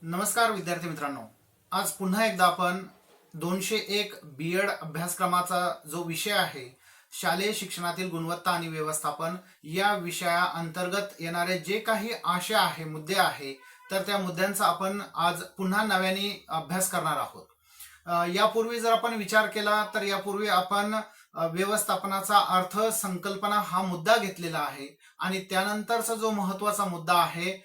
नमस्कार विद्यार्थी मित्रांनो, आज पुन्हा एकदा आपण 201 बी.एड अभ्यासक्रमाचा जो विषय आहे शालेय शिक्षणातील गुणवत्ता आणि व्यवस्थापन या विषया अंतर्गत येणारे जे काही आशय आहे, मुद्दे आहे, तर त्या मुद्द्यांचा आपण आज पुन्हा नव्याने अभ्यास करणार आहोत. यापूर्वी जर आपण विचार केला तर यापूर्वी आपण व्यवस्थापनाचा अर्थ संकल्पना हा मुद्दा घेतलेला आहे आणि त्यानंतरचा जो महत्वाचा मुद्दा आहे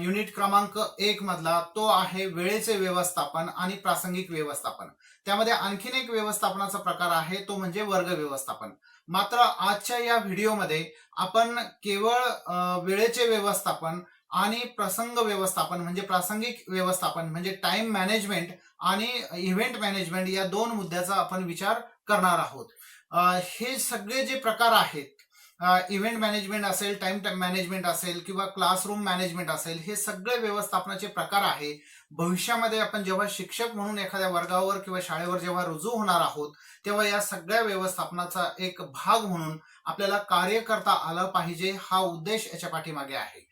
युनिट क्रमांक 1 मधला तो आहे वेळेचे व्यवस्थापन आणि प्रासंगिक व्यवस्थापन. त्यामध्ये आणखीन एक व्यवस्थापनाचा प्रकार आहे तो म्हणजे वर्ग व्यवस्थापन. मात्र आजच्या या व्हिडिओमध्ये आपण केवळ वेळेचे व्यवस्थापन आणि प्रसंग व्यवस्थापन म्हणजे प्रासंगिक व्यवस्थापन म्हणजे टाइम मॅनेजमेंट आणि इव्हेंट मॅनेजमेंट या दोन मुद्द्याचा आपण विचार करणार आहोत. हे सगळे जे प्रकार आहेत, इव्हेंट मॅनेजमेंट असेल, टाइम मॅनेजमेंट असेल किंवा क्लासरूम मॅनेजमेंट असेल, हे सगळे व्यवस्थापनाचे प्रकार आहे. भविष्यामध्ये आपण जेव्हा शिक्षक म्हणून एखाद्या वर्गावर किंवा शाळेवर जेव्हा रुजू होणार आहोत तेव्हा या सगळ्या व्यवस्थापनाचा एक भाग म्हणून आपल्याला कार्य करता आलं पाहिजे, हा उद्देश याच्या पाठीमागे आहे.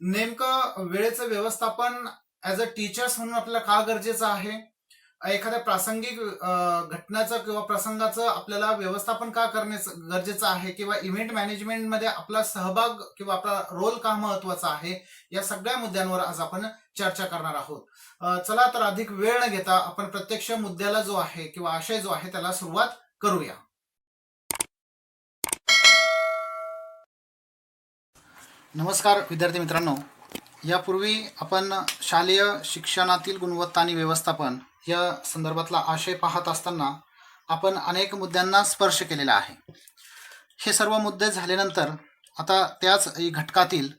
नेमकं वेळेचं व्यवस्थापन ऍज अ टीचर्स म्हणून आपल्याला का गरजेचं आहे, एखाद्या प्रासंगिक घटनाचं किंवा प्रसंगाचं आपल्याला व्यवस्थापन का करणे गरजेचं आहे किंवा इव्हेंट मॅनेजमेंट मध्ये आपला सहभाग किंवा आपला रोल का महत्वाचा आहे, या सगळ्या मुद्द्यांवर आज आपण चर्चा करणार आहोत. चला तर अधिक वेळ न घेता आपण प्रत्यक्ष मुद्द्याला जो आहे किंवा आशय जो आहे त्याला सुरुवात करूया. नमस्कार विद्यार्थी मित्रांनो, यापूर्वी आपण शालेय शिक्षणातील गुणवत्ता आणि व्यवस्थापन या संदर्भातला आशय पाहत असताना आपण अनेक मुद्द्यांना स्पर्श केलेला आहे. हे सर्व मुद्दे झाल्यानंतर आता त्याच घटकातील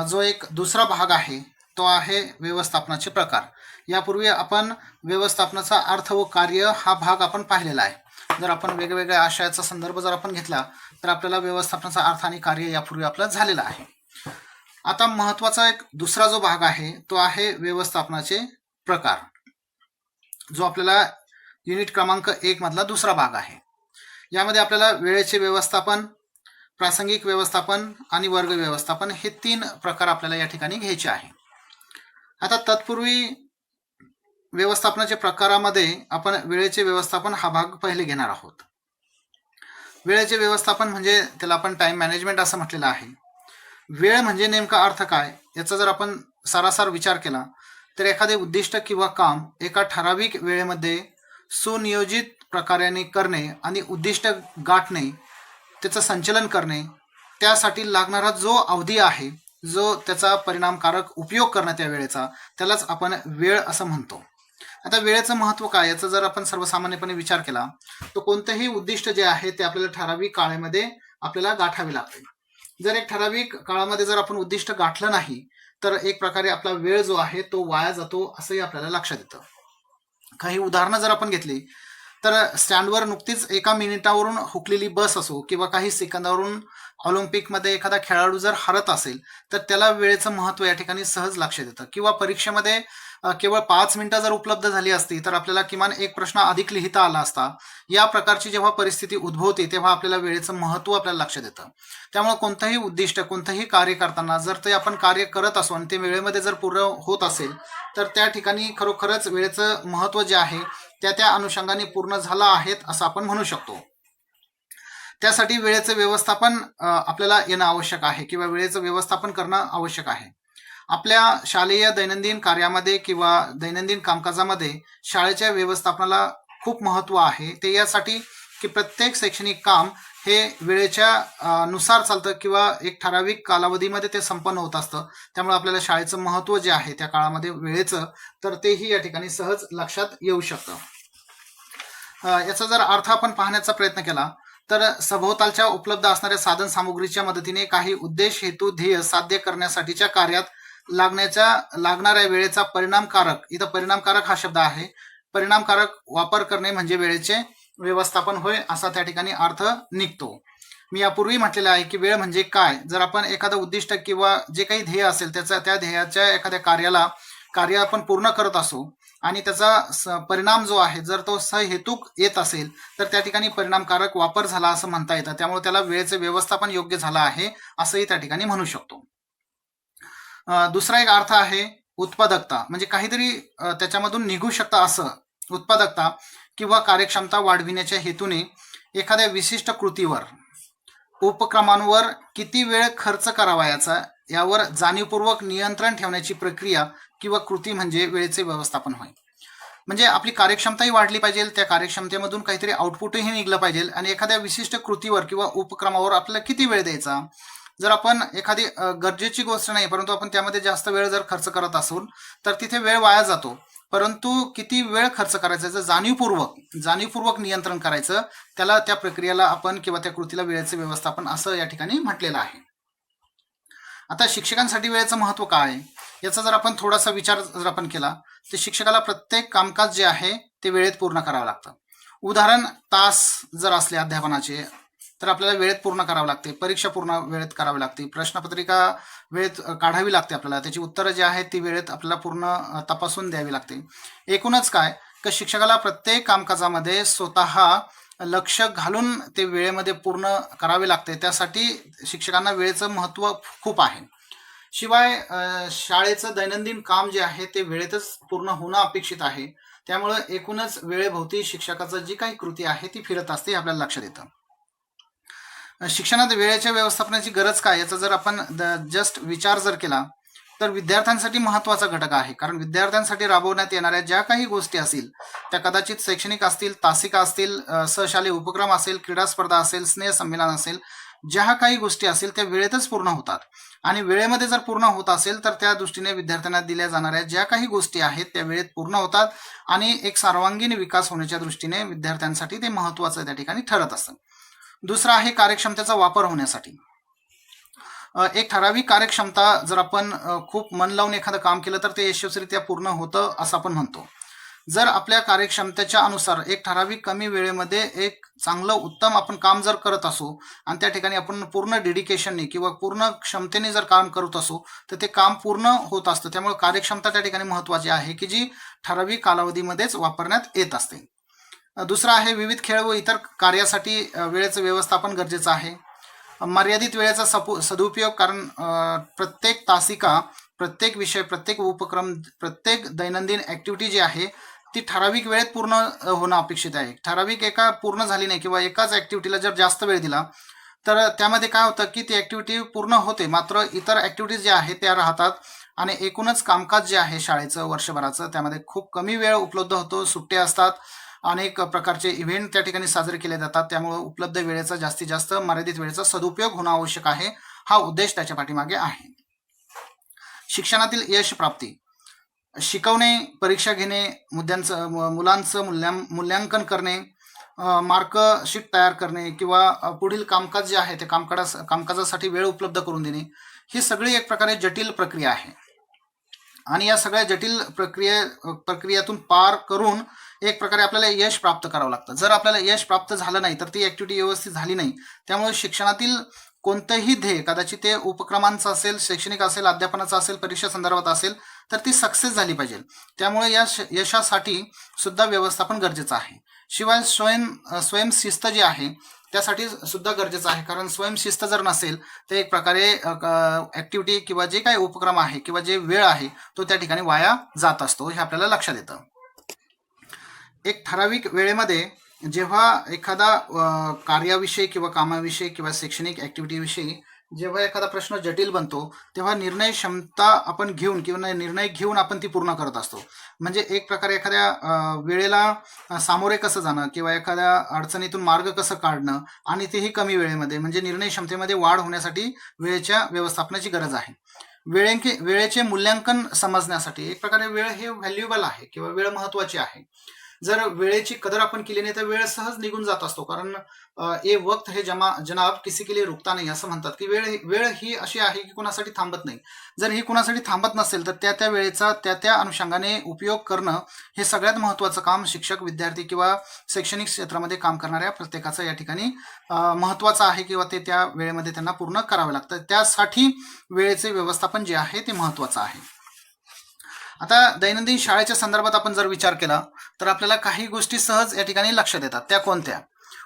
जो एक दुसरा भाग आहे तो आहे व्यवस्थापनाचे प्रकार. यापूर्वी आपण व्यवस्थापनाचा अर्थ व कार्य हा भाग आपण पाहिलेला आहे. जर आपण वेगवेगळ्या आशयाचा संदर्भ जर आपण घेतला तर आपल्याला व्यवस्थापनाचा अर्थ आणि कार्य यापूर्वी आपलं झालेलं आहे. आता महत्वाचा एक दुसरा जो भाग आहे तो आहे व्यवस्थापनाचे प्रकार, जो आपल्याला युनिट क्रमांक 1 मधला दुसरा भाग आहे. यामध्ये आपल्याला वेळेचे व्यवस्थापन, प्रासंगिक व्यवस्थापन आणि वर्ग व्यवस्थापन हे 3 प्रकार आपल्याला या ठिकाणी घ्यायचे आहे. आता तत्पूर्वी व्यवस्थापनाच्या प्रकारामध्ये आपण वेळेचे व्यवस्थापन हा भाग पहिले घेणार आहोत. वेळेचे व्यवस्थापन म्हणजे त्याला आपण टाइम मॅनेजमेंट असं म्हटलेलं आहे. वेळ म्हणजे नेमका अर्थ काय याचा जर आपण सारासार विचार केला तर एखादे उद्दिष्ट किंवा काम एका ठराविक वेळेमध्ये सुनियोजित प्रकाराने करणे आणि उद्दिष्ट गाठणे, त्याचं संचलन करणे, त्यासाठी लागणारा जो अवधी आहे, जो त्याचा परिणामकारक उपयोग करणं त्या वेळेचा, त्यालाच आपण वेळ असं म्हणतो. आता वेळेचं महत्त्व काय याचा जर आपण सर्वसामान्यपणे विचार केला तर कोणतेही उद्दिष्ट जे आहे ते आपल्याला ठराविक काळामध्ये आपल्याला गाठावे लागते. जर एक ठराविक काळामध्ये जर आपण उद्दिष्ट गाठलं नाही तर एक प्रकारे आपला वेळ जो आहे तो वाया जातो असंही आपल्याला लक्षात येतं. काही उदाहरणं जर आपण घेतली तर स्टँडवर नुकतीच 1 मिनिटावरून हुकलेली बस असो किंवा काही सेकंदावरून ऑलिम्पिकमध्ये एखादा खेळाडू जर हरत असेल तर त्याला वेळेचं महत्त्व या ठिकाणी सहज लक्षात येतं. किंवा परीक्षेमध्ये केवळ 5 मिनिटं जर उपलब्ध झाली असती तर आपल्याला किमान एक प्रश्न अधिक लिहिता आला असता. या प्रकारची जेव्हा परिस्थिती उद्भवते तेव्हा आपल्याला वेळेचं महत्त्व आपल्याला लक्षात येतं. त्यामुळे कोणतंही उद्दिष्ट, कोणतंही कार्य करताना जर ते आपण कार्य करत असू आणि ते वेळेमध्ये जर पूर्ण होत असेल तर त्या ठिकाणी खरोखरच वेळेचं महत्त्व जे आहे त्या अनुषंगाने पूर्ण झालं आहेत असं आपण म्हणू शकतो. त्यासाठी वेळेचं व्यवस्थापन आपल्याला येणं आवश्यक आहे किंवा वेळेचं व्यवस्थापन करणं आवश्यक आहे. आपल्या शालेय दैनंदिन कार्यामध्ये किंवा दैनंदिन कामकाजामध्ये शाळेच्या व्यवस्थापनाला खूप महत्त्व आहे. ते यासाठी की प्रत्येक शैक्षणिक काम हे वेळेच्या नुसार चालतं किंवा एक ठराविक कालावधीमध्ये ते संपन्न होत असतं. त्यामुळे आपल्याला शाळेचं महत्त्व जे आहे त्या काळामध्ये वेळेचं, तर तेही या ठिकाणी सहज लक्षात येऊ शकतं. याचा जर अर्थ आपण पाहण्याचा प्रयत्न केला तर सभोवतालच्या उपलब्ध असणाऱ्या साधन सामुग्रीच्या मदतीने काही उद्देश, हेतू, ध्येय साध्य करण्यासाठीच्या कार्यात लागणाऱ्या वेळेचा परिणामकारक, इथं परिणामकारक हा शब्द आहे, परिणामकारक वापर करणे म्हणजे वेळेचे व्यवस्थापन होय असा त्या ठिकाणी अर्थ निघतो. मी यापूर्वी म्हटलेलं आहे की वेळ म्हणजे काय. जर आपण एखादं उद्दिष्ट किंवा जे काही ध्येय असेल त्या ध्येयाच्या एखाद्या कार्य आपण पूर्ण करत असू आणि त्याचा परिणाम जो आहे जर तो सहेतुक येत असेल तर त्या ठिकाणी परिणामकारक वापर झाला असं म्हणता येतं. त्यामुळे त्याला वेळेचे व्यवस्थापन योग्य झालं आहे असंही त्या ठिकाणी म्हणू शकतो. दुसरा एक अर्थ आहे उत्पादकता म्हणजे काहीतरी त्याच्यामधून निघू शकतं असं उत्पादकता किंवा कार्यक्षमता वाढविण्याच्या हेतूने एखाद्या विशिष्ट कृतीवर उपक्रमांवर किती वेळ खर्च करावा यावर जाणीवपूर्वक नियंत्रण ठेवण्याची प्रक्रिया किंवा कृती म्हणजे वेळेचे व्यवस्थापन होय. म्हणजे आपली कार्यक्षमताही वाढली पाहिजे, त्या कार्यक्षमतेमधून काहीतरी आउटपुटही निघलं पाहिजे आणि एखाद्या विशिष्ट कृतीवर किंवा उपक्रमावर आपल्याला किती वेळ द्यायचा. जर आपण एखादी गरजेची गोष्ट नाही परंतु आपण त्यामध्ये जास्त वेळ जर खर्च करत असू तर तिथे वेळ वाया जातो. परंतु किती वेळ खर्च करायचा याचं जाणीवपूर्वक नियंत्रण करायचं, त्याला त्या प्रक्रियेला आपण किंवा त्या कृतीला वेळेचे व्यवस्थापन असं या ठिकाणी म्हटलेलं आहे. आता शिक्षकांसाठी वेळेचं महत्व काय आहे याचा जर आपण थोडासा विचार जर आपण केला तर शिक्षकाला प्रत्येक कामकाज जे आहे ते वेळेत पूर्ण करावं लागतं. उदाहरण तास जर असले अध्यापनाचे तर आपल्याला वेळेत पूर्ण करावं लागते, परीक्षा पूर्ण वेळेत करावी लागते, प्रश्नपत्रिका वेळेत काढावी लागते, आपल्याला त्याची उत्तरं जी आहेत ती वेळेत आपल्याला पूर्ण तपासून द्यावी लागते. एकूणच काय की शिक्षकाला प्रत्येक कामकाजामध्ये स्वतः लक्ष घालून ते वेळेमध्ये पूर्ण करावे लागते. त्यासाठी शिक्षकांना वेळेचं महत्त्व खूप आहे. शिवाय शाळेचं दैनंदिन काम जे आहे ते वेळेतच पूर्ण होणं अपेक्षित आहे. त्यामुळं एकूणच वेळेभोवती शिक्षकाचं जी काही कृती आहे ती फिरत असते हे आपल्याला लक्षात येतं. शिक्षणात वेळेच्या व्यवस्थापनाची गरज काय याचा जर आपण जस्ट विचार जर केला तर विद्यार्थ्यांसाठी महत्त्वाचा घटक आहे. कारण विद्यार्थ्यांसाठी राबवण्यात येणाऱ्या ज्या काही गोष्टी असतील त्या कदाचित शैक्षणिक असतील, तासिका असतील, सहशालेय उपक्रम असेल, क्रीडा स्पर्धा असेल, स्नेहसंमेलन असेल, ज्या काही गोष्टी असतील त्या वेळेतच पूर्ण होतात. आणि वेळेमध्ये जर पूर्ण होत असेल तर त्या दृष्टीने विद्यार्थ्यांना दिल्या जाणाऱ्या ज्या काही गोष्टी आहेत त्या वेळेत पूर्ण होतात आणि एक सर्वांगीण विकास होण्याच्या दृष्टीने विद्यार्थ्यांसाठी ते महत्त्वाचं त्या ठिकाणी ठरत असतं. दुसरा आहे कार्यक्षमतेचा वापर होण्यासाठी. एक ठराविक कार्यक्षमता जर आपण खूप मन लावून एखादं काम केलं तर ते यशस्वीरित्या पूर्ण होतं असं आपण म्हणतो. जर आपल्या कार्यक्षमतेच्या अनुसार एक ठराविक कमी वेळेमध्ये एक चांगलं उत्तम आपण काम जर करत असू आणि त्या ठिकाणी आपण पूर्ण डेडिकेशनने किंवा पूर्ण क्षमतेने जर काम करत असू तर ते काम पूर्ण होत असतं. त्यामुळे कार्यक्षमता त्या ठिकाणी महत्त्वाची आहे की जी ठराविक कालावधीमध्येच वापरण्यात येत असते. दुसरा आहे विविध खेळ व इतर कार्यासाठी वेळेचं व्यवस्थापन गरजेचं आहे. मर्यादित वेळेचा सदुपयोग, कारण प्रत्येक तासिका, प्रत्येक विषय, प्रत्येक उपक्रम, प्रत्येक दैनंदिन ॲक्टिव्हिटी जी आहे ती ठराविक वेळेत पूर्ण होणं अपेक्षित आहे. ठराविक एका पूर्ण झाली नाही किंवा एकाच ॲक्टिव्हिटीला जर जास्त वेळ दिला तर त्यामध्ये काय होतं की ती ॲक्टिव्हिटी पूर्ण होते मात्र इतर ॲक्टिव्हिटीज ज्या आहेत त्या राहतात आणि एकूणच कामकाज जे आहे शाळेचं वर्षभराचं त्यामध्ये खूप कमी वेळ उपलब्ध होतो. सुट्ट्या असतात, अनेक प्रकारचे इव्हेंट त्या ठिकाणी साजरे केले जातात. त्यामुळे उपलब्ध वेळेचा जास्तीत जास्त मर्यादित वेळेचा सदुपयोग होणं आवश्यक आहे. हा उद्देश त्याच्या पाठीमागे आहे. शिक्षणातील यश प्राप्ती, शिकवणे, परीक्षा घेणे, मुलांचं मूल्यांकन करणे, मार्कशीट तयार करणे किंवा पुढील कामकाज जे आहे ते कामकाजासाठी वेळ उपलब्ध करून देणे, ही सगळी एक प्रकारे जटिल प्रक्रिया आहे. आणि या सगळ्या जटिल प्रक्रियेतून पार करून एक प्रकारे आपल्याला यश प्राप्त करावं लागतं. जर आपल्याला यश प्राप्त झालं नाही तर ती ॲक्टिव्हिटी व्यवस्थित झाली नाही. त्यामुळे शिक्षणातील कोणतंही ध्येय, कदाचित ते उपक्रमांचं असेल, शैक्षणिक असेल, अध्यापनाचं असेल, परीक्षा संदर्भात असेल, तर ती सक्सेस झाली पाहिजे. त्यामुळे या यशासाठी सुद्धा व्यवस्थापन गरजेचं आहे. शिवाय स्वयंशिस्त जी आहे त्यासाठी सुद्धा गरजेचं आहे. कारण स्वयंशिस्त जर नसेल तर एक प्रकारे ॲक्टिव्हिटी किंवा जे काही उपक्रम आहे किंवा जे वेळ आहे तो त्या ठिकाणी वाया जात असतो, हे आपल्याला लक्षात येतं. एक ठराविक वेळेमध्ये जेव्हा एखादा कार्याविषयी किंवा कामाविषयी किंवा शैक्षणिक ॲक्टिव्हिटीविषयी जेव्हा एखादा प्रश्न जटिल बनतो तेव्हा निर्णय क्षमता आपण घेऊन किंवा निर्णय घेऊन आपण ती पूर्ण करत असतो. म्हणजे एक प्रकारे एखाद्या वेळेला सामोरे कसं जाणं किंवा एखाद्या अडचणीतून मार्ग कसं काढणं आणि तेही कमी वेळेमध्ये, म्हणजे निर्णय क्षमतेमध्ये वाढ होण्यासाठी वेळेच्या व्यवस्थापनाची गरज आहे. वेळेचे मूल्यांकन समजण्यासाठी एक प्रकारे वेळ हे व्हॅल्युएबल आहे किंवा वेळ महत्त्वाची आहे. जर वेळेची कदर आपण केली नाही तर वेळ सहज निघून जात असतो. कारण ए वक्त हे जनाब किसी के लिए रुकता नाही असं म्हणतात की वेळ ही अशी आहे की कुणासाठी थांबत नाही. जर ही कुणासाठी थांबत नसेल तर त्या वेळेचा त्या अनुषंगाने उपयोग करणं हे सगळ्यात महत्त्वाचं काम शिक्षक, विद्यार्थी किंवा शैक्षणिक क्षेत्रामध्ये काम करणाऱ्या प्रत्येकाचं या ठिकाणी महत्त्वाचं आहे किंवा ते त्या वेळेमध्ये त्यांना पूर्ण करावं लागतं. त्यासाठी वेळेचे व्यवस्थापन जे आहे ते महत्त्वाचं आहे. आता दैनंदिन शाळेच्या संदर्भात आपण जर विचार केला तर आपल्याला काही गोष्टी सहज या ठिकाणी लक्षात येतात. त्या कोणत्या?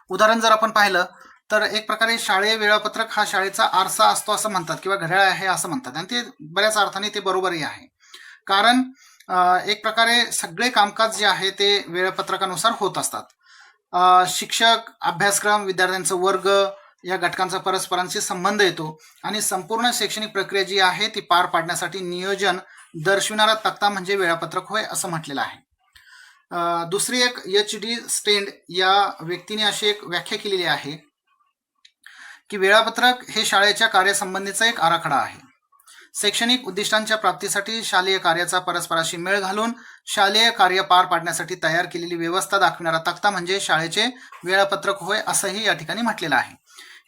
उदाहरण जर आपण पाहिलं तर एक प्रकारे शाळेय वेळापत्रक हा शाळेचा आरसा असतो असं म्हणतात किंवा घड्याळ आहे असं म्हणतात आणि ते बऱ्याच अर्थाने ते बरोबरही आहे. कारण एक प्रकारे सगळे कामकाज जे आहे ते वेळापत्रकानुसार होत असतात. शिक्षक, अभ्यासक्रम, विद्यार्थ्यांचा वर्ग या घटकांचा परस्परांशी संबंध येतो आणि संपूर्ण शैक्षणिक प्रक्रिया जी आहे ती पार पाडण्यासाठी नियोजन दर्शविणारा तक्ता म्हणजे वेळापत्रक होय असं म्हटलेलं आहे. दुसरी एक HD स्टेंड या व्यक्तीने अशी एक व्याख्या केलेली आहे की वेळापत्रक हे शाळेच्या कार्यासंबंधीचा एक आराखडा आहे. शैक्षणिक उद्दिष्टांच्या प्राप्तीसाठी शालेय कार्याचा परस्पराशी मेळ घालून शालेय कार्य पार पाडण्यासाठी तयार केलेली व्यवस्था दाखविणारा तक्ता म्हणजे शाळेचे वेळापत्रक होय असंही या ठिकाणी म्हटलेलं आहे.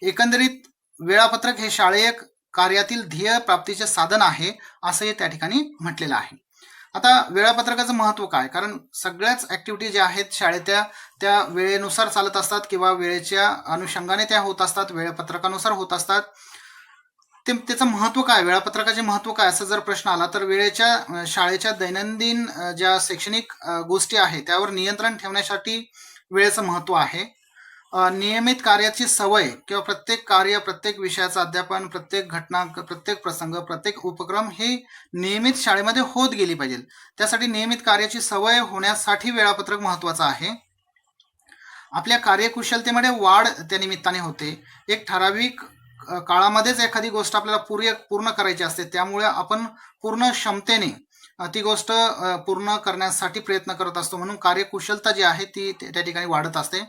एकंदरीत वेळापत्रक हे शाळेय कार्यातील ध्येय प्राप्तीचे साधन आहे असंही त्या ठिकाणी म्हटलेलं आहे. आता वेळापत्रकाचं महत्व काय? कारण सगळ्याच ऍक्टिव्हिटी ज्या आहेत शाळेच्या त्या वेळेनुसार चालत असतात किंवा वेळेच्या अनुषंगाने त्या होत असतात, वेळापत्रकानुसार होत असतात. त्याचं महत्व काय, वेळापत्रकाचे महत्व काय असं जर प्रश्न आला तर वेळेच्या शाळेच्या दैनंदिन ज्या शैक्षणिक गोष्टी आहेत त्यावर नियंत्रण ठेवण्यासाठी वेळेचं महत्व आहे. नियमित कार्याची सवय किंवा प्रत्येक कार्य, प्रत्येक विषयाचं अध्यापन, प्रत्येक घटना, प्रत्येक प्रसंग, प्रत्येक उपक्रम हे नियमित शाळेमध्ये होत गेली पाहिजे. त्यासाठी नियमित कार्याची सवय होण्यासाठी वेळापत्रक महत्वाचं आहे. आपल्या कार्यकुशलतेमध्ये वाढ त्या निमित्ताने होते. एक ठराविक काळामध्येच एखादी गोष्ट आपल्याला पूर्ण करायची असते, त्यामुळे आपण पूर्ण क्षमतेने ती गोष्ट पूर्ण करण्यासाठी प्रयत्न करत असतो, म्हणून कार्यकुशलता जी आहे ती त्या ठिकाणी वाढत असते.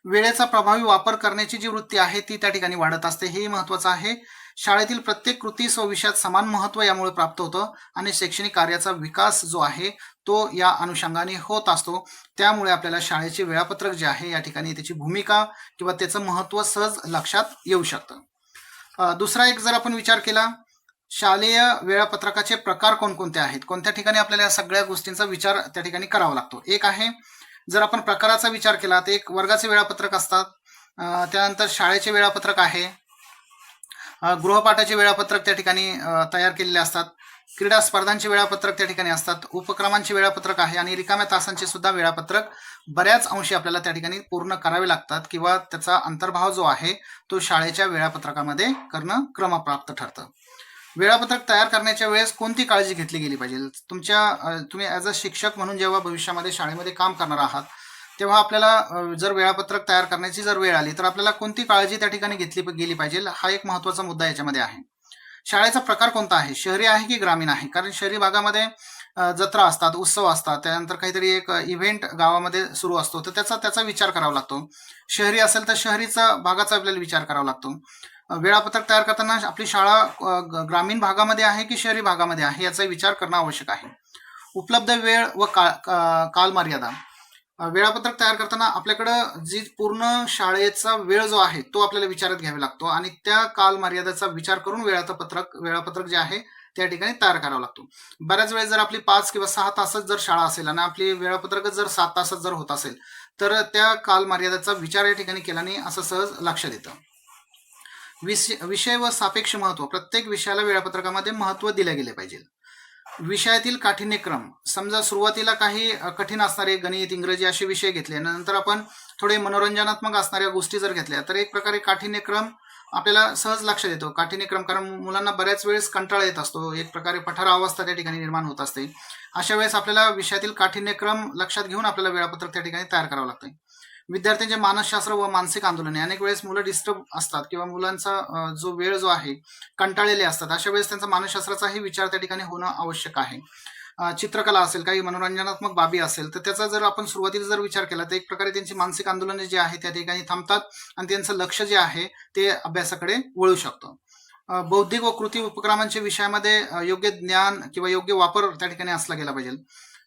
वेळेचा प्रभावी वापर करण्याची जी वृत्ती आहे ती त्या ठिकाणी वाढत असते, हे महत्वाचं आहे. शाळेतील प्रत्येक कृतीस व विषयात समान महत्व यामुळे प्राप्त होतं आणि शैक्षणिक कार्याचा विकास जो आहे तो या अनुषंगाने होत असतो. त्यामुळे आपल्याला शाळेचे वेळापत्रक जे आहे या ठिकाणी त्याची भूमिका किंवा त्याचं महत्व सहज लक्षात येऊ शकतं. दुसरा एक जर आपण विचार केला, शालेय वेळापत्रकाचे प्रकार कोणकोणते आहेत, कोणत्या ठिकाणी आपल्याला या सगळ्या गोष्टींचा विचार त्या ठिकाणी करावा लागतो. एक आहे, जर आपण प्रकाराचा विचार केला तर एक वर्गाचे वेळापत्रक असतात, त्यानंतर शाळेचे वेळापत्रक आहे, गृहपाठाचे वेळापत्रक त्या ठिकाणी तयार केलेले असतात, क्रीडा स्पर्धांचे वेळापत्रक त्या ठिकाणी असतात, उपक्रमांचे वेळापत्रक आहे आणि रिकाम्या तासांचे सुद्धा वेळापत्रक बऱ्याच अंशी आपल्याला त्या ठिकाणी पूर्ण करावे लागतात किंवा त्याचा अंतर्भाव जो आहे तो शाळेच्या वेळापत्रकामध्ये करणं क्रमप्राप्त ठरतं. वेळापत्रक तयार करण्याच्या वेळेस कोणती काळजी घेतली गेली पाहिजे? तुम्ही ॲज अ शिक्षक म्हणून जेव्हा भविष्यामध्ये शाळेमध्ये काम करणार आहात तेव्हा आपल्याला जर वेळापत्रक तयार करण्याची जर वेळ आली तर आपल्याला कोणती काळजी त्या ठिकाणी घेतली गेली पाहिजे, हा एक महत्त्वाचा मुद्दा याच्यामध्ये आहे. शाळेचा प्रकार कोणता आहे, शहरी आहे की ग्रामीण आहे? कारण शहरी भागामध्ये जत्रा असतात, उत्सव असतात, त्यानंतर काहीतरी एक इव्हेंट गावामध्ये सुरू असतो, तर त्याचा विचार करावा लागतो. शहरी असेल तर शहरीचा भागाचा आपल्याला विचार करावा लागतो. वेळापत्रक तयार करताना आपली शाळा ग्रामीण भागामध्ये आहे की शहरी भागामध्ये आहे याचा विचार करणं आवश्यक आहे. उपलब्ध वेळ व कालमर्यादा. वेळापत्रक तयार करताना आपल्याकडं जी पूर्ण शाळेचा वेळ जो आहे तो आपल्याला विचारात घ्यावा लागतो आणि त्या कालमर्यादेचा विचार करून वेळापत्रक जे आहे त्या ठिकाणी तयार करावा लागतो. बऱ्याच वेळेस जर आपली 5 किंवा 6 तासच जर शाळा असेल आणि आपली वेळापत्रकच जर 7 तासात जर होत असेल तर त्या कालमर्यादेचा विचार या ठिकाणी केल्याने असं सहज लक्षात येतं. विषय व सापेक्ष महत्व. प्रत्येक विषयाला वेळापत्रकामध्ये महत्व दिले गेले पाहिजे. विषयातील काठिण्यक्रम. समजा सुरुवातीला काही कठीण असणारे गणित, इंग्रजी असे विषय घेतले, नंतर आपण थोडे मनोरंजनात्मक असणाऱ्या गोष्टी जर घेतल्या तर एक प्रकारे काठिण्यक्रम आपल्याला सहज लक्षात येतो. काठिण्यक्रम कारण मुलांना बऱ्याच वेळेस कंटाळा येत असतो, एक प्रकारे पठारा अवस्था त्या ठिकाणी निर्माण होत असते. अशा वेळेस आपल्याला विषयातील काठिण्यक्रम लक्षात घेऊन आपल्याला वेळापत्रक त्या ठिकाणी तयार करावं लागतं. विद्यार्थ्यांचे मानसशास्त्र व मानसिक आंदोलने. अनेक वेळेस मुलं डिस्टर्ब असतात किंवा मुलांचा जो वेळ जो आहे कंटाळलेले असतात, अशा वेळेस त्यांचा मानसशास्त्राचाही विचार त्या ठिकाणी होणं आवश्यक आहे. चित्रकला असेल, काही मनोरंजनात्मक बाबी असेल तर त्याचा जर आपण सुरुवातीला जर विचार केला तर एक प्रकारे त्यांची मानसिक आंदोलने जी आहे त्या ठिकाणी थांबतात आणि त्यांचं लक्ष जे आहे ते अभ्यासाकडे वळू शकतं. बौद्धिक व कृती उपक्रमांच्या विषयामध्ये योग्य ज्ञान किंवा योग्य वापर त्या ठिकाणी असला गेला पाहिजे.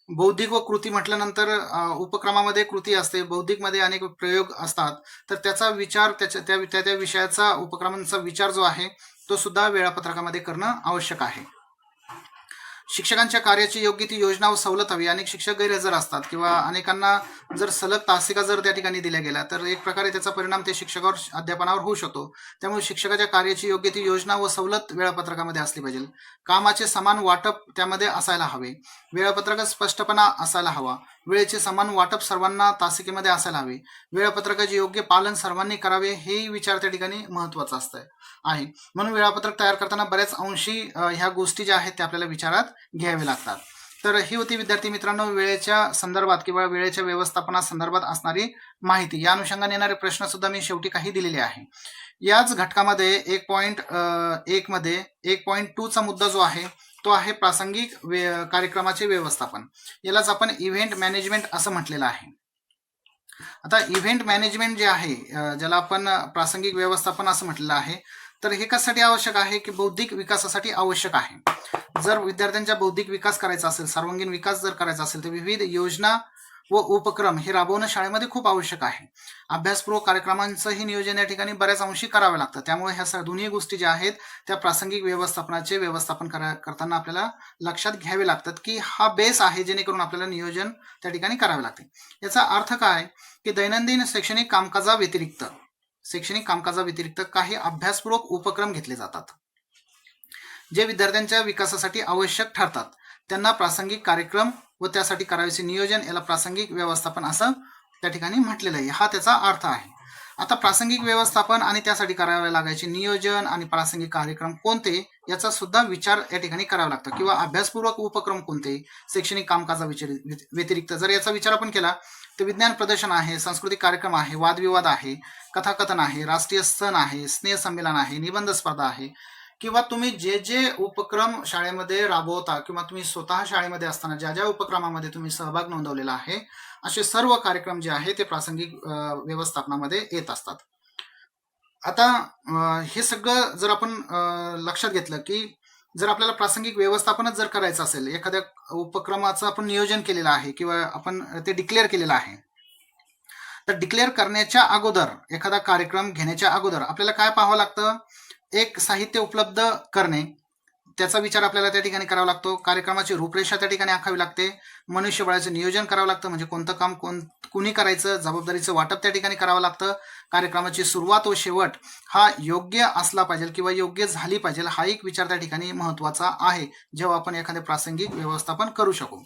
बौद्धिक व कृती म्हटल्यानंतर उपक्रमामध्ये कृती असते, बौद्धिकमध्ये अनेक प्रयोग असतात, तर त्याचा विचार त्या विषयाचा उपक्रमांचा विचार जो आहे तो सुद्धा वेळापत्रकामध्ये करणं आवश्यक आहे. शिक्षकांच्या कार्याची योग्य ती योजना व सवलत हवी. अनेक शिक्षक गैरहजर असतात किंवा अनेकांना जर सलग तासिका जर त्या ठिकाणी दिल्या गेल्या तर एक प्रकारे त्याचा परिणाम ते शिक्षकावर अध्यापनावर होऊ शकतो. त्यामुळे शिक्षकाच्या कार्याची योग्य ती योजना व सवलत वेळापत्रकामध्ये असली पाहिजे. कामाचे समान वाटप त्यामध्ये असायला हवे. वेळापत्रकात स्पष्टपणा असायला हवा. वेळेचे समान वाटप सर्वांना तासिकेमध्ये असायला हवे. वेळापत्रकाचे योग्य पालन सर्वांनी करावे हे विचार त्या ठिकाणी महत्वाचा आहे. म्हणून वेळापत्रक तयार करताना बऱ्याच अंशी ह्या गोष्टी ज्या आहेत त्या आपल्याला विचारात घ्यावे लागतात. तर ही होती विद्यार्थी मित्रांनो वेळेच्या संदर्भात किंवा वेळेच्या व्यवस्थापनासंदर्भात असणारी माहिती. या अनुषंगाने येणारे प्रश्न सुद्धा मी शेवटी काही दिलेले आहे. याच घटकामध्ये 1.1 मध्ये 1.2 चा मुद्दा जो आहे तो आहे प्रासंगिक कार्यक्रमाचे व्यवस्थापन. यालाच आपण इव्हेंट मॅनेजमेंट असं म्हटलेलं आहे. आता इव्हेंट मॅनेजमेंट जे आहे ज्याला आपण प्रासंगिक व्यवस्थापन असं म्हटलेलं आहे, तर हे कशासाठी आवश्यक आहे की बौद्धिक विकासासाठी आवश्यक आहे. जर विद्यार्थ्यांचा बौद्धिक विकास करायचा असेल, सर्वांगीण विकास जर करायचा असेल, तर विविध योजना व उपक्रम हे राबवणं शाळेमध्ये खूप आवश्यक आहे. अभ्यासपूर्वक कार्यक्रमांचंही नियोजन या ठिकाणी बऱ्याच अंशी करावं लागतं. त्यामुळे ह्या दोन्ही गोष्टी ज्या आहेत त्या प्रासंगिक व्यवस्थापनाचे व्यवस्थापन करताना आपल्याला लक्षात घ्यावे लागतात की हा बेस आहे जेणेकरून आपल्याला नियोजन त्या ठिकाणी करावे लागते. याचा अर्थ काय की दैनंदिन शैक्षणिक कामकाजाव्यतिरिक्त काही अभ्यासपूर्वक उपक्रम घेतले जातात जे विद्यार्थ्यांच्या विकासासाठी आवश्यक ठरतात. त्यांना प्रासंगिक कार्यक्रम व त्यासाठी करायचे नियोजन याला प्रासंगिक व्यवस्थापन असं त्या ठिकाणी म्हटलेलं आहे. हा त्याचा अर्थ आहे. आता प्रासंगिक व्यवस्थापन आणि त्यासाठी करावे लागायचे नियोजन आणि प्रासंगिक कार्यक्रम कोणते याचा सुद्धा विचार या ठिकाणी करावा लागतो किंवा अभ्यासपूर्वक उपक्रम कोणते शैक्षणिक कामकाजा व्यतिरिक्त जर याचा विचार आपण केला तर विज्ञान प्रदर्शन आहे, सांस्कृतिक कार्यक्रम आहे, वादविवाद आहे, कथाकथन आहे, राष्ट्रीय सण आहे, स्नेह संमेलन आहे, निबंध स्पर्धा आहे किंवा तुम्ही जे जे उपक्रम शाळेमध्ये राबवता किंवा तुम्ही स्वतः शाळेमध्ये असताना ज्या ज्या उपक्रमामध्ये तुम्ही सहभाग नोंदवलेला आहे असे सर्व कार्यक्रम जे आहे ते प्रासंगिक व्यवस्थापनामध्ये येत असतात. आता हे सगळं जर आपण लक्षात घेतलं की जर आपल्याला प्रासंगिक व्यवस्थापनच जर करायचं असेल, एखाद्या उपक्रमाचं आपण नियोजन केलेलं आहे किंवा आपण ते डिक्लेअर केलेलं आहे, तर डिक्लेअर करण्याच्या अगोदर एखादा कार्यक्रम घेण्याच्या अगोदर आपल्याला काय पाहावं लागतं, एक साहित्य उपलब्ध करणे त्याचा विचार आपल्याला त्या ठिकाणी करावा लागतो. कार्यक्रमाची रूपरेषा त्या ठिकाणी आखावी लागते. मनुष्यबळाचं नियोजन करावं लागतं, म्हणजे कोणतं काम कुणी करायचं, जबाबदारीचं वाटप त्या ठिकाणी करावं लागतं. कार्यक्रमाची सुरुवात व शेवट हा योग्य असला पाहिजे किंवा योग्य झाली पाहिजे हा एक विचार त्या ठिकाणी महत्वाचा आहे जेव्हा आपण एखादे प्रासंगिक व्यवस्थापन करू शकू.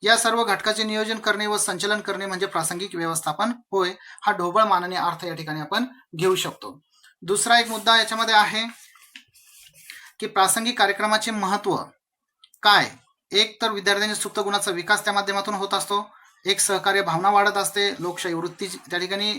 या सर्व घटकाचे नियोजन करणे व संचलन करणे म्हणजे प्रासंगिक व्यवस्थापन होय. हा ढोबळ माननीय अर्थ या ठिकाणी आपण घेऊ शकतो. दुसरा एक मुद्दा याच्यामध्ये आहे की प्रासंगिक कार्यक्रमाचे महत्व काय. एक तर विद्यार्थ्यांच्या सुप्त गुणाचा विकास त्या माध्यमातून होत असतो. एक सहकार्य भावना वाढत असते. लोकशाही वृत्ती त्या ठिकाणी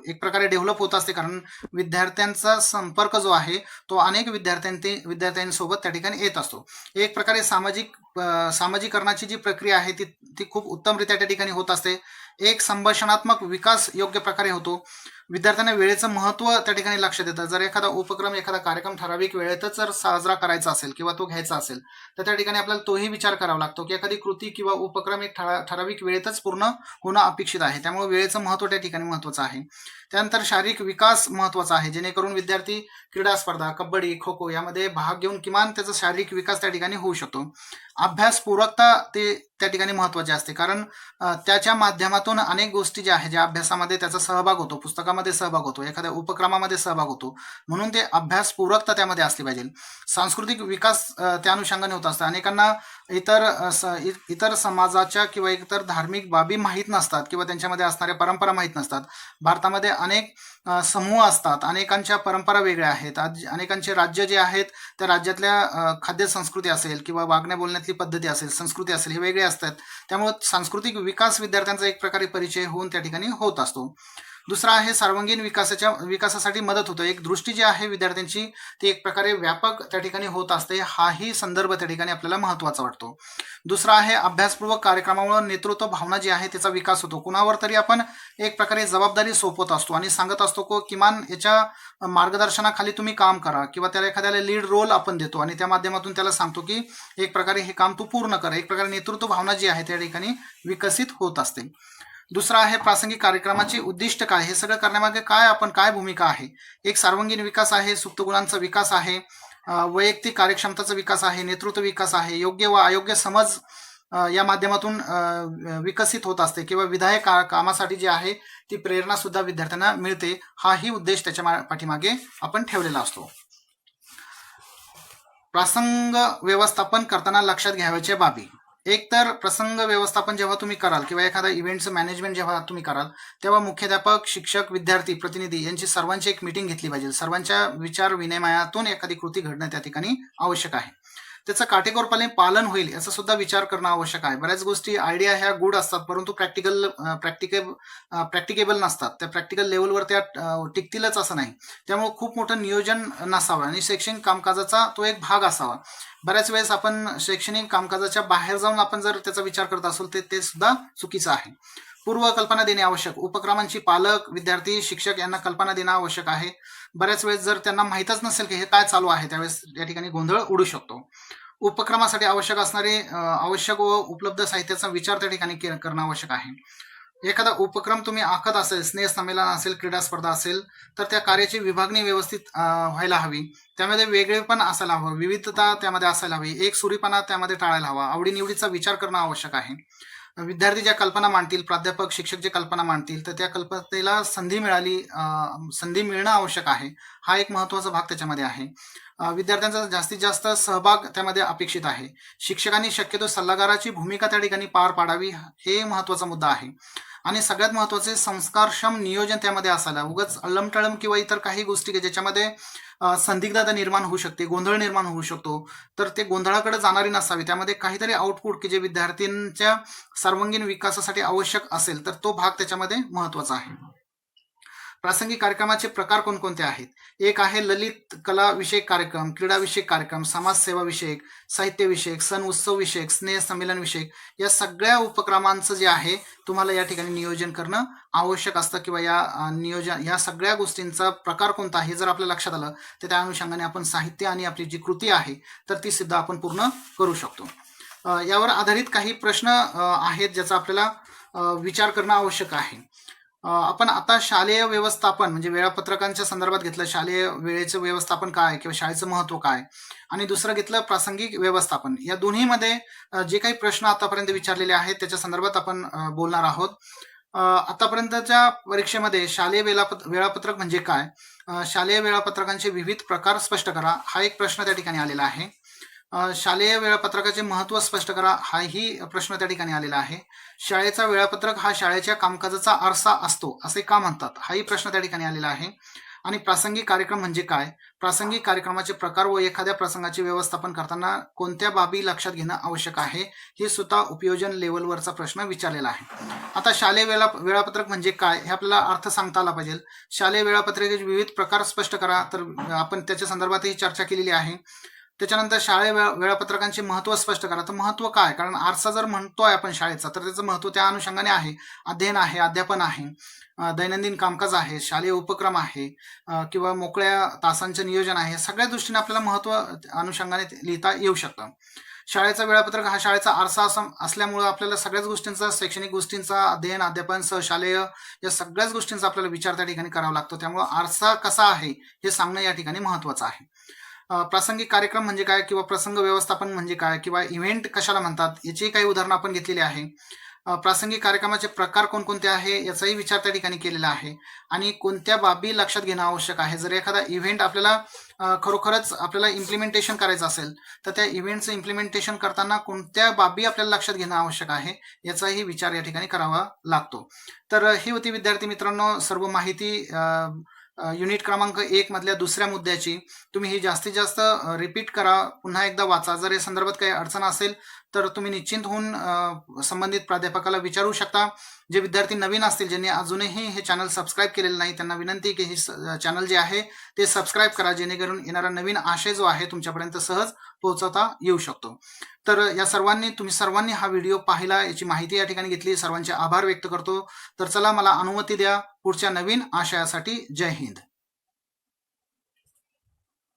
एक प्रकारे डेव्हलप होत असते, कारण विद्यार्थ्यांचा संपर्क जो आहे तो अनेक विद्यार्थ्यांसोबत त्या ठिकाणी येत असतो. एक प्रकारे सामाजिकरणाची जी प्रक्रिया आहे ती खूप उत्तमरित्या त्या ठिकाणी होत असते. एक संभाषणात्मक विकास योग्य प्रकारे होतो. विद्यार्थ्यांना वेळेचं महत्व त्या ठिकाणी लक्षात येतं. जर एखादा उपक्रम एखादा कार्यक्रम ठराविक वेळेतच जर साजरा करायचा असेल किंवा तो घ्यायचा असेल तर त्या ठिकाणी आपल्याला तोही विचार करावा लागतो की एखादी कृती किंवा उपक्रम एक ठराविक वेळेतच पूर्ण होणं अपेक्षित आहे. त्यामुळे वेळेचं महत्व त्या ठिकाणी महत्वाचं आहे. त्यानंतर शारीरिक विकास महत्वाचा आहे, जेणेकरून विद्यार्थी क्रीडा स्पर्धा, कबड्डी, खो खो यामध्ये भाग घेऊन किमान त्याचा शारीरिक विकास त्या ठिकाणी होऊ शकतो. अभ्यासपूरकता ते त्या ठिकाणी महत्वाचे असते, कारण त्याच्या माध्यमातून अनेक गोष्टी ज्या आहेत ज्या अभ्यासामध्ये त्याचा सहभाग होतो, पुस्तकामध्ये सहभाग होतो, एखाद्या उपक्रमामध्ये सहभाग होतो, म्हणून ते अभ्यासपूरकता त्यामध्ये असली पाहिजे. सांस्कृतिक विकास त्या अनुषंगाने होत असतो. अनेकांना इतर समाजाच्या किंवा इतर धार्मिक बाबी माहीत नसतात किंवा त्यांच्यामध्ये असणाऱ्या परंपरा माहीत नसतात. भारतामध्ये अनेक समूह असतात, अनेकांच्या परंपरा वेगळ्या आहेत, अनेकांचे राज्य जे आहेत त्या राज्यातल्या खाद्य संस्कृती असेल किंवा वागण्या बोलण्यातली पद्धती असेल, संस्कृती असेल, हे वेगळे असतात. त्यामुळे सांस्कृतिक विकास विद्यार्थ्यांचा एक प्रकारे परिचय होऊन त्या ठिकाणी होत असतो. दुसरा आहे सर्वांगीण विकासासाठी मदत होतो. एक दृष्टी जी आहे विद्यार्थ्यांची ती एक प्रकारे व्यापक त्या ठिकाणी होत असते. हाही संदर्भ त्या ठिकाणी आपल्याला महत्वाचा वाटतो. दुसरा आहे अभ्यासपूर्वक कार्यक्रमामुळे नेतृत्व भावना जी आहे त्याचा विकास होतो. कुणावर तरी आपण एक प्रकारे जबाबदारी सोपवत असतो आणि सांगत असतो की किमान याच्या मार्गदर्शनाखाली तुम्ही काम करा किंवा त्याला एखाद्याला लीड रोल आपण देतो आणि त्या माध्यमातून त्याला सांगतो की एक प्रकारे हे काम तू पूर्ण कर. एक प्रकारे नेतृत्व भावना जी आहे त्या ठिकाणी विकसित होत असते. दुसरा आहे प्रासंगिक कार्यक्रमाचे उद्दिष्ट काय. हे सगळं करण्यामागे काय भूमिका आहे. एक सर्वांगीण विकास आहे, सुप्त गुणांचा विकास आहे, वैयक्तिक कार्यक्षमतेचा विकास आहे, नेतृत्व विकास आहे, योग्य व अयोग्य समज या माध्यमातून विकसित होत असते किंवा विधायक कामासाठी जी आहे ती प्रेरणा सुद्धा विद्यार्थ्यांना मिळते. हाही उद्देश त्याच्या पाठीमागे आपण ठेवलेला असतो. प्रसंग व्यवस्थापन करताना लक्षात घ्यावयाच्या बाबी. एक तर प्रसंग व्यवस्थापन जेव्हा तुम्ही कराल किंवा एखादा इव्हेंटचं मॅनेजमेंट जेव्हा तुम्ही कराल तेव्हा मुख्याध्यापक, शिक्षक, विद्यार्थी, प्रतिनिधी यांची सर्वांची एक मीटिंग घेतली पाहिजे. सर्वांच्या विचार विनिमयातून एखादी कृती घडणं त्या ठिकाणी आवश्यक आहे. त्याचं काटेकोरपणे पालन होईल याचा सुद्धा विचार करणं आवश्यक आहे. बऱ्याच गोष्टी आयडिया ह्या गुड असतात, परंतु प्रॅक्टिकेबल नसतात. त्या प्रॅक्टिकल लेवलवर त्या टिकतीलच असं नाही. त्यामुळे खूप मोठं नियोजन नसावं आणि शैक्षणिक कामकाजाचा तो एक भाग असावा. बऱ्याच वेळेस आपण शैक्षणिक कामकाजाच्या बाहेर जाऊन आपण जर त्याचा विचार करत असू ते सुद्धा चुकीचं आहे. पूर्व कल्पना देणे आवश्यक. उपक्रमांची पालक, विद्यार्थी, शिक्षक यांना कल्पना देणं आवश्यक आहे. बऱ्याच वेळेस जर त्यांना माहीतच नसेल की हे काय चालू आहे, त्यावेळेस या ठिकाणी गोंधळ उडू शकतो. उपक्रमासाठी आवश्यक असणारे आवश्यक व उपलब्ध साहित्याचा विचार त्या ठिकाणी करणं आवश्यक आहे. एखादा उपक्रम तुम्ही आखत असेल, स्नेह संमेलन असेल, क्रीडा स्पर्धा असेल, तर त्या कार्याची विभागणी व्यवस्थित व्हायला हवी. त्यामध्ये वेगळेपण असायला हवं, विविधता त्यामध्ये असायला हवी, एकसुरीपणा त्यामध्ये टाळायला हवा. आवडीनिवडीचा विचार करणं आवश्यक आहे. विद्यार्थी ज्या कल्पना मांडतील, प्राध्यापक, शिक्षक जे कल्पना मांडतील, तर त्या कल्पनेला संधी मिळणं आवश्यक आहे. हा एक महत्वाचा भाग त्याच्यामध्ये आहे. विद्यार्थ्यांचा जास्तीत जास्त सहभाग त्यामध्ये अपेक्षित आहे. शिक्षकांनी शक्यतो सल्लागाराची भूमिका त्या ठिकाणी पार पाडावी, हे महत्वाचा मुद्दा आहे. आणि सगळ्यात महत्वाचे संस्कारक्षम नियोजन त्यामध्ये असायला. उगाच अल्लमटळम किंवा इतर काही गोष्टी ज्याच्यामध्ये संदिग्धता निर्माण होऊ शकते, गोंधळ निर्माण होऊ शकतो, तर ते गोंधळाकडे जाणारी नसावी. त्यामध्ये काहीतरी आउटपुट की जे विद्यार्थ्यांच्या सर्वांगीण विकासासाठी आवश्यक असेल, तर तो भाग त्याच्यामध्ये महत्वाचा आहे. प्रासंगिक कार्यक्रमाचे प्रकार कोणकोणते आहेत? एक आहे ललित कला विषयक कार्यक्रम, क्रीडा विषयक कार्यक्रम, समाजसेवा विषयक, साहित्य विषयक, सण उत्सव विषयक, स्नेह संमेलन विषयक. या सगळ्या उपक्रमांचं जे आहे तुम्हाला या ठिकाणी नियोजन करणं आवश्यक असतं, किंवा या सगळ्या गोष्टींचा प्रकार कोणता आहे जर आपल्या लक्षात आलं तर त्या अनुषंगाने आपण साहित्य आणि आपली जी कृती आहे तर ती सुद्धा आपण पूर्ण करू शकतो. यावर आधारित काही प्रश्न आहेत ज्याचा आपल्याला विचार करणं आवश्यक आहे. आपण आता शालेय व्यवस्थापन म्हणजे वेळापत्रकांच्या संदर्भात घेतलं, शालेय वेळेचं व्यवस्थापन काय किंवा शाळेचं महत्व काय, आणि दुसरं घेतलं प्रासंगिक व्यवस्थापन. या दोन्हीमध्ये जे काही प्रश्न आतापर्यंत विचारलेले आहेत त्याच्या संदर्भात आपण बोलणार आहोत. आतापर्यंतच्या परीक्षेमध्ये शालेय वेळापत्रक म्हणजे काय, शालेय वेळापत्रकांचे विविध प्रकार स्पष्ट करा, हा एक प्रश्न त्या ठिकाणी आलेला आहे. शालेय वेळापत्रकाचे महत्व स्पष्ट करा, हाही प्रश्न त्या ठिकाणी आलेला आहे. शाळेचा वेळापत्रक हा शाळेच्या कामकाजाचा आरसा असतो असे का म्हणतात, हाही प्रश्न त्या ठिकाणी आलेला आहे. आणि प्रासंगिक कार्यक्रम म्हणजे काय, प्रासंगिक कार्यक्रमाचे प्रकार व एखाद्या प्रसंगाचे व्यवस्थापन करताना कोणत्या बाबी लक्षात घेणं आवश्यक आहे, हे सुद्धा उपयोजन लेवलवरचा प्रश्न विचारलेला आहे. आता शालेय वेळापत्रक म्हणजे काय हे आपल्याला अर्थ सांगता आला पाहिजे. शालेय वेळापत्रकाचे विविध प्रकार स्पष्ट करा, तर आपण त्याच्या संदर्भातही चर्चा केलेली आहे. त्याच्यानंतर शाळेय वेळापत्रकांचे महत्व स्पष्ट करा. तर महत्व काय, कारण आरसा जर म्हणतोय आपण शाळेचा, तर त्याचं महत्व त्या अनुषंगाने आहे. अध्ययन आहे, अध्यापन आहे, दैनंदिन कामकाज आहे, शालेय उपक्रम आहे, किंवा मोकळ्या तासांचं नियोजन आहे. सगळ्या दृष्टीने आपल्याला महत्व अनुषंगाने लिहिता येऊ शकतं. शाळेचा वेळापत्रक हा शाळेचा आरसा असल्यामुळे आपल्याला सगळ्याच गोष्टींचा, शैक्षणिक गोष्टींचा, अध्ययन, अध्यापन, सहशालेय या सगळ्याच गोष्टींचा आपल्याला विचार त्या ठिकाणी करावा लागतो. त्यामुळे आरसा कसा आहे हे सांगणं या ठिकाणी महत्वाचं आहे. प्रासंगिक कार्यक्रम म्हणजे काय, किंवा प्रसंग व्यवस्थापन म्हणजे काय, किंवा इव्हेंट कशाला म्हणतात, याची काही उदाहरणं आपण घेतलेली आहे. प्रासंगिक कार्यक्रमाचे प्रकार कोणकोणते आहे याचाही विचार त्या ठिकाणी केलेला आहे. आणि कोणत्या बाबी लक्षात घेणं आवश्यक आहे. जर एखादा इव्हेंट आपल्याला खरोखरच आपल्याला इम्प्लिमेंटेशन करायचं असेल, तर त्या इव्हेंटचं इम्प्लिमेंटेशन करताना कोणत्या बाबी आपल्याला लक्षात घेणं आवश्यक आहे याचाही विचार या ठिकाणी करावा लागतो. तर ही होती विद्यार्थी मित्रांनो सर्व माहिती युनिट क्रमांक 1 मधल्या दुसऱ्या मुद्द्याची. तुम्ही ही जास्तीत जास्त रिपीट करा, पुन्हा एकदा वाचा. जर या संदर्भात काही अडचण असेल तर तुम्ही निश्चिंत होऊन संबंधित प्राध्यापकाला विचारू शकता. जे विद्यार्थी नवीन असतील, ज्यांनी अजूनही हे चॅनल सबस्क्राईब केलेलं नाही, त्यांना विनंती आहे की हे चॅनल जे आहे ते सबस्क्राईब करा, जेणेकरून येणारा नवीन आशय जो आहे तुमच्यापर्यंत सहज पोहोचवता येऊ शकतो. तर तुम्ही सर्वांनी हा व्हिडिओ पाहिला, याची माहिती या ठिकाणी घेतली, सर्वांचे आभार व्यक्त करतो. तर चला, मला अनुमती द्या पुढच्या नवीन आशयासाठी. जय हिंद.